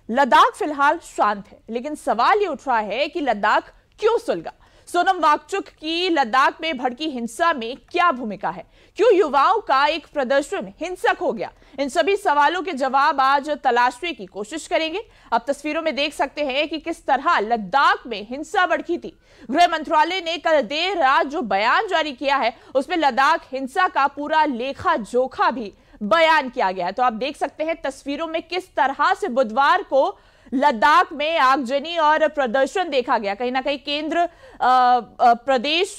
लद्दाख फिलहाल शांत है, लेकिन सवाल ये उठ रहा है कि लद्दाख क्यों सुलगा? सोनम वांगचुक की लद्दाख में भड़की हिंसा में क्या भूमिका है? क्यों युवाओं का एक प्रदर्शन हिंसक हो गया? इन सभी सवालों के जवाब आज तलाशने की कोशिश करेंगे। आप तस्वीरों में देख सकते हैं कि किस तरह लद्दाख में हिंसा भड़की थी। गृह मंत्रालय ने कल देर रात जो बयान जारी किया है, उसमें लद्दाख हिंसा का पूरा लेखा जोखा भी बयान किया गया है। तो आप देख सकते हैं तस्वीरों में किस तरह से बुधवार को लद्दाख में आगजनी और प्रदर्शन देखा गया। कहीं ना कहीं केंद्र प्रदेश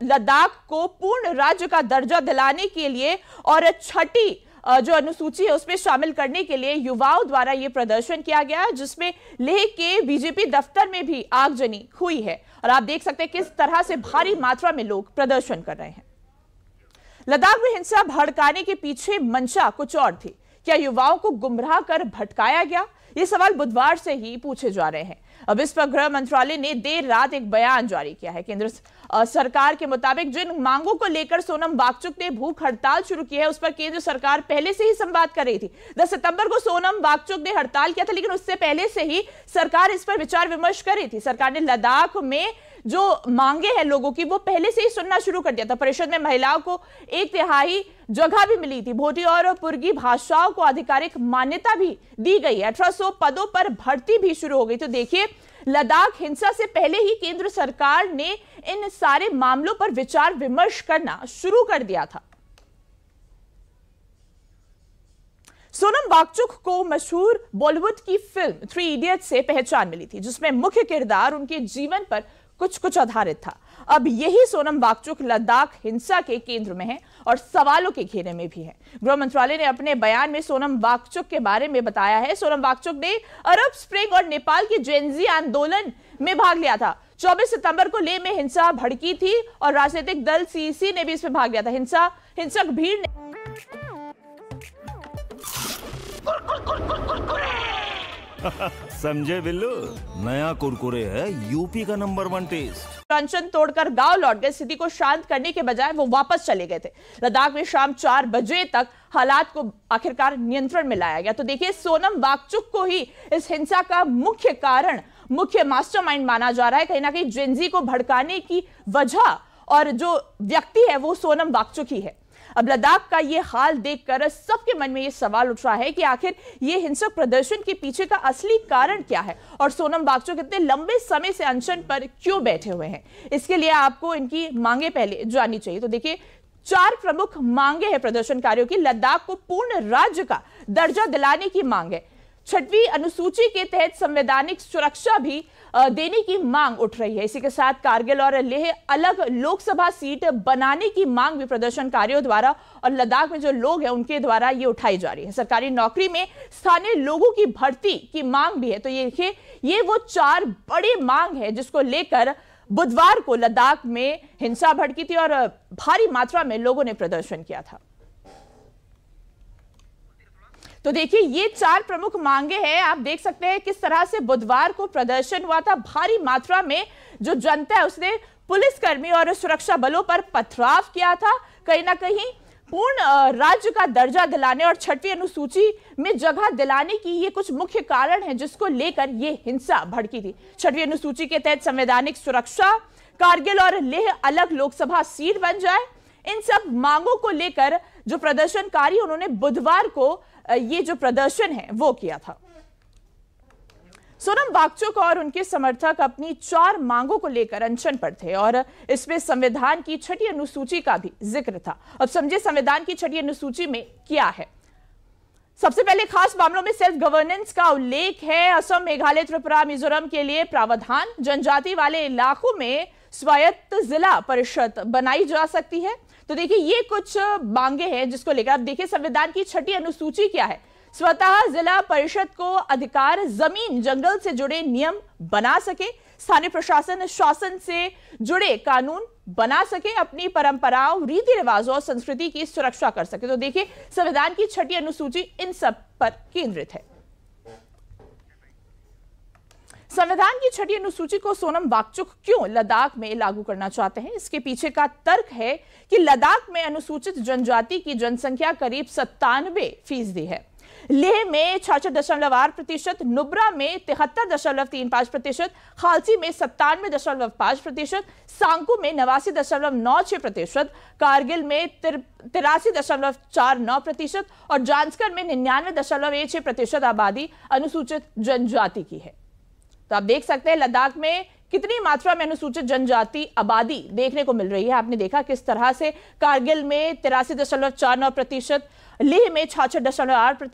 लद्दाख को पूर्ण राज्य का दर्जा दिलाने के लिए और छठी जो अनुसूची है उसमें शामिल करने के लिए युवाओं द्वारा यह प्रदर्शन किया गया, जिसमें लेह के बीजेपी दफ्तर में भी आगजनी हुई है। और आप देख सकते हैं किस तरह से भारी मात्रा में लोग प्रदर्शन कर रहे हैं। लद्दाख में हिंसा भड़काने के पीछे मंशा कुछ और थी। क्या युवाओं को गुमराह कर भटकाया गया? ये सवाल बुधवार से ही पूछे जा रहे हैं। अब इस पर गृह मंत्रालय ने देर रात एक बयान जारी किया है। केंद्र सरकार के मुताबिक जिन मांगों को लेकर सोनम वांगचुक ने भूख हड़ताल शुरू की है, उस पर केंद्र सरकार पहले से ही संवाद कर रही थी। 10 सितंबर को सोनम वांगचुक ने हड़ताल किया था, लेकिन उससे पहले से ही सरकार इस पर विचार विमर्श कर रही थी। सरकार ने लद्दाख में जो मांगे हैं लोगों की, वो पहले से ही सुनना शुरू कर दिया था। परिषद में महिलाओं को 1/3 जगह भी मिली थी। भोटी और पुर्गी भाषाओं को आधिकारिक मान्यता भी दी गई है। 1800 पदों पर भर्ती भी शुरू हो गई। तो देखिए, लद्दाख हिंसा से पहले ही केंद्र सरकार ने इन सारे मामलों पर विचार विमर्श करना शुरू कर दिया था। सोनम वांगचुक को मशहूर बॉलीवुड की फिल्म 3 इडियट्स से पहचान मिली थी, जिसमें मुख्य किरदार उनके जीवन पर कुछ आधारित था। अब यही सोनम वांगचुक लद्दाख हिंसा के केंद्र में है और सवालों के घेरे में भी है। गृह मंत्रालय ने अपने बयान में सोनम वांगचुक के बारे में बताया है। सोनम वांगचुक ने अरब स्प्रिंग और नेपाल की जेनजी आंदोलन में भाग लिया था। 24 सितंबर को लेह में हिंसा भड़की थी और राजनीतिक दल सीसी ने भी इसमें भाग लिया था। हिंसक भीड़ ने समझे बिल्लू, नया कुरकुरे है यूपी का नंबर 1 टेस्ट। अनशन तोड़कर गांव लौट गए। स्थिति को शांत करने के बजाय वो वापस चले गए थे। लद्दाख में शाम 4 बजे तक हालात को आखिरकार नियंत्रण में लाया गया। तो देखिए, सोनम वांगचुक को ही इस हिंसा का मुख्य कारण, मुख्य मास्टरमाइंड माना जा रहा है। कहीं ना कहीं जेनजी को भड़काने की वजह और जो व्यक्ति है वो सोनम वांगचुक ही है। अब लद्दाख का ये हाल देखकर सबके मन में ये सवाल उठ रहा है कि आखिर ये हिंसक प्रदर्शन के पीछे का असली कारण क्या है और सोनम वांगचुक इतने लंबे समय से अनशन पर क्यों बैठे हुए हैं। इसके लिए आपको इनकी मांगे पहले जाननी चाहिए। तो देखिए, 4 प्रमुख मांगे हैं प्रदर्शनकारियों की। लद्दाख को पूर्ण राज्य का दर्जा दिलाने की मांग है। 6वीं अनुसूची के तहत संवैधानिक सुरक्षा भी देने की मांग उठ रही है। इसी के साथ कारगिल और लेह अलग लोकसभा सीट बनाने की मांग भी प्रदर्शनकारियों द्वारा और लद्दाख में जो लोग हैं उनके द्वारा ये उठाई जा रही है। सरकारी नौकरी में स्थानीय लोगों की भर्ती की मांग भी है। तो ये देखिए, ये वो 4 बड़ी मांग है जिसको लेकर बुधवार को लद्दाख में हिंसा भड़की थी और भारी मात्रा में लोगों ने प्रदर्शन किया था। तो देखिए, ये 4 प्रमुख मांगे हैं। आप देख सकते हैं किस तरह से बुधवार को प्रदर्शन हुआ था। भारी मात्रा में जो जनता है उसने पुलिसकर्मी और सुरक्षा बलों पर पथराव किया था। कहीं ना कहीं पूर्ण राज्य का दर्जा दिलाने और 6वीं अनुसूची में जगह दिलाने की ये कुछ मुख्य कारण है जिसको लेकर ये हिंसा भड़की थी। 6वीं अनुसूची के तहत संवैधानिक सुरक्षा, कारगिल और लेह अलग लोकसभा सीट बन जाए, इन सब मांगों को लेकर जो प्रदर्शनकारी उन्होंने बुधवार को ये जो प्रदर्शन है वो किया था। सोनम वांगचुक और उनके समर्थक अपनी 4 मांगों को लेकर अनशन पर थे और इसमें संविधान की 6वीं अनुसूची का भी जिक्र था। अब समझे संविधान की 6वीं अनुसूची में क्या है। सबसे पहले खास मामलों में सेल्फ गवर्नेंस का उल्लेख है। असम, मेघालय, त्रिपुरा, मिजोरम के लिए प्रावधान। जनजाति वाले इलाकों में स्वायत्त जिला परिषद बनाई जा सकती है। तो देखिए, ये कुछ मांगे हैं जिसको लेकर अब देखिए संविधान की 6वीं अनुसूची क्या है। स्वतः जिला परिषद को अधिकार जमीन जंगल से जुड़े नियम बना सके, स्थानीय प्रशासन शासन से जुड़े कानून बना सके, अपनी परंपराओं, रीति रिवाजों और संस्कृति की सुरक्षा कर सके। तो देखिए, संविधान की 6वीं अनुसूची इन सब पर केंद्रित है। संविधान की 6वीं अनुसूची को सोनम वांगचुक क्यों लद्दाख में लागू करना चाहते हैं? इसके पीछे का तर्क है कि लद्दाख में अनुसूचित जनजाति की जनसंख्या करीब 97% है। लेह में 66.8%, नुब्रा में 73.35%, खालसी में 97.5%, सांकू में 89.96%, कारगिल में 83.49% और जांस्कर में 99.16% आबादी अनुसूचित जनजाति की है। तो आप देख सकते हैं लद्दाख में कितनी मात्रा में अनुसूचित जनजाति आबादी देखने को मिल रही है। आपने देखा किस तरह से कारगिल में 83.49%, लेह में 66.8%,